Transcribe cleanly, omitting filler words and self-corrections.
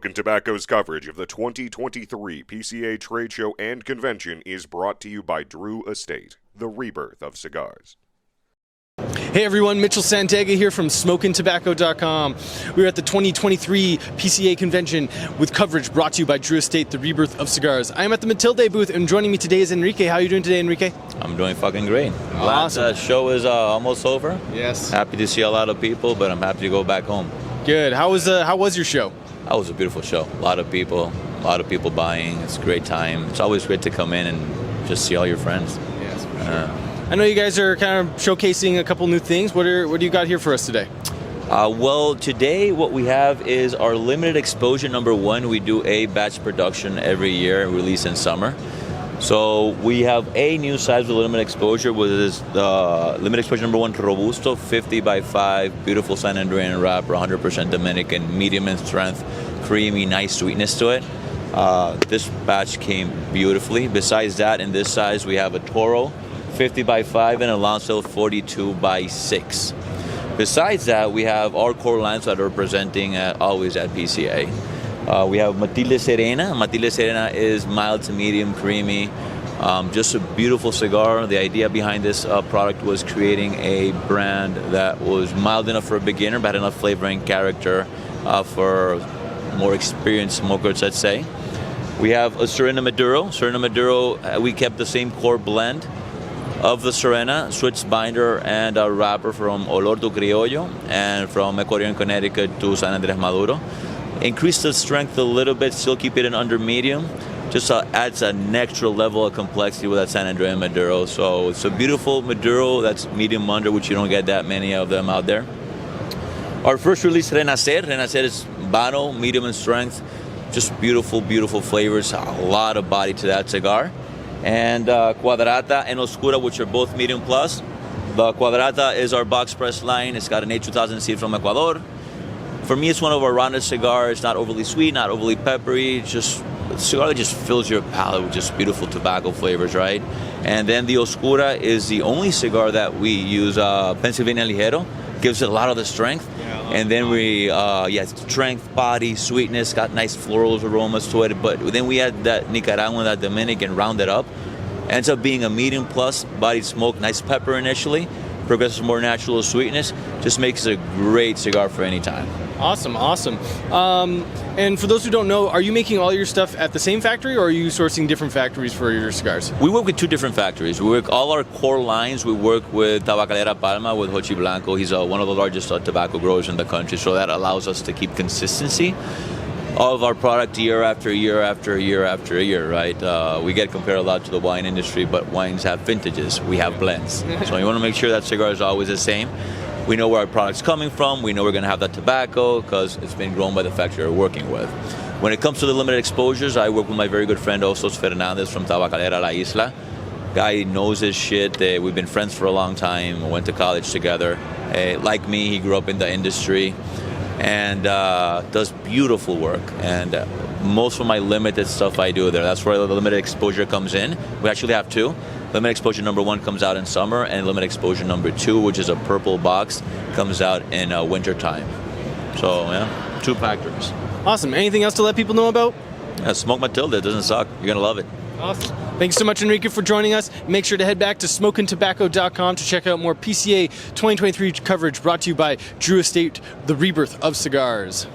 Smokin' Tobacco's coverage of the 2023 PCA Trade Show and Convention is brought to you by Drew Estate, the rebirth of cigars. Hey everyone, Mitchell Santega here from SmokingTobacco.com. We're at the 2023 PCA Convention with coverage brought to you by Drew Estate, the rebirth of cigars. I am at the Matilde booth, and joining me today is Enrique. How are you doing today, Enrique? I'm doing fucking great. Awesome. Glad the show is almost over. Yes. Happy to see a lot of people, but I'm happy to go back home. Good. How was your show? That was a beautiful show. A lot of people buying. It's a great time. It's always great to come in and just see all your friends. Yes, for sure. I know you guys are kind of showcasing a couple new things. What do you got here for us today? Well, today what we have is our limited exposure number 1. We do a batch production every year, release in summer. So we have a new size with limited exposure, which is the limited exposure number 1 Robusto, 50 by 5, beautiful San Andrean wrapper, 100% Dominican, medium in strength, creamy, nice sweetness to it. This batch came beautifully. Besides that, in this size, we have a Toro, 50 by 5, and a Lancel 42 by 6. Besides that, we have our core lines that are presenting always at PCA. We have Matilde Serena. Matilde Serena is mild to medium creamy. Just a beautiful cigar. The idea behind this product was creating a brand that was mild enough for a beginner, but had enough flavor and character for more experienced smokers, let's say. We have a Serena Maduro. Serena Maduro, we kept the same core blend of the Serena, switched binder and a wrapper from Olor to Criollo and from Ecuador, Connecticut to San Andres Maduro. Increase the strength a little bit, still keep it in under medium. Just adds an extra level of complexity with that San Andreas Maduro. So it's a beautiful Maduro that's medium under, which you don't get that many of them out there. Our first release, Renacer. Renacer is Bano, medium in strength. Just beautiful, beautiful flavors. A lot of body to that cigar. And Cuadrata and Oscura, which are both medium plus. The Cuadrata is our box press line. It's got an A2000 seed from Ecuador. For me, it's one of our rounded cigars. Not overly sweet, not overly peppery. Just a cigar that just fills your palate with just beautiful tobacco flavors, right? And then the Oscura is the only cigar that we use Pennsylvania Ligero. Gives it a lot of the strength. And then we, strength, body, sweetness, got nice floral aromas to it. But then we had that Nicaraguan, that Dominican rounded up. Ends up being a medium plus, bodied smoke, nice pepper initially. Progresses more natural sweetness. Just makes it a great cigar for any time. Awesome. And for those who don't know, are you making all your stuff at the same factory, or are you sourcing different factories for your cigars? We work with 2 different factories. We work all our core lines. We work with Tabacalera Palma, with Hochi Blanco. He's one of the largest tobacco growers in the country, so that allows us to keep consistency of our product year after year after year after year, right? We get compared a lot to the wine industry, but wines have vintages. We have blends. So you want to make sure that cigar is always the same. We know where our product's coming from. We know we're going to have that tobacco because it's been grown by the factory we're working with. When it comes to the limited exposures, I work with my very good friend Osos Fernandez from Tabacalera La Isla. Guy knows his shit. We've been friends for a long time. Went to college together. Like me, he grew up in the industry and does beautiful work. And most of my limited stuff I do there. That's where the limited exposure comes in. We actually have 2. Limited exposure number 1 comes out in summer, and limited exposure number 2, which is a purple box, comes out in winter time. So, 2 factories. Awesome. Anything else to let people know about? Smoke Matilde. It doesn't suck. You're going to love it. Awesome. Thanks so much, Enrique, for joining us. Make sure to head back to SmokingTobacco.com to check out more PCA 2023 coverage brought to you by Drew Estate, the rebirth of cigars.